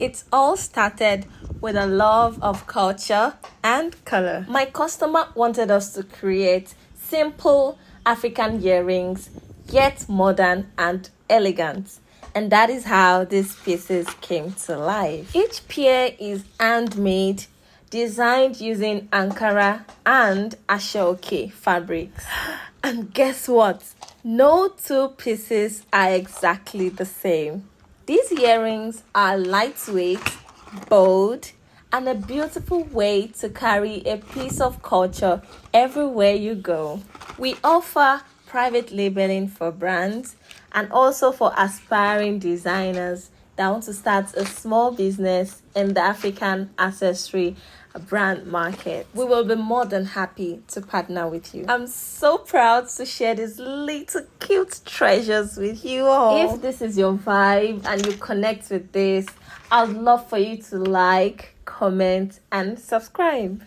It all started with a love of culture and color. My customer wanted us to create simple African earrings, yet modern and elegant. And that is how these pieces came to life. Each pair is handmade, designed using Ankara and Asooke fabrics. And guess what? No two pieces are exactly the same. These earrings are lightweight, bold, and a beautiful way to carry a piece of culture everywhere you go. We offer private labeling for brands and also for aspiring designers that want to start a small business in the African accessory brand market. We will be more than happy to partner with you. I'm so proud to share these little cute treasures with you all. If this is your vibe and you connect with this, I'd love for you to like, comment, and subscribe.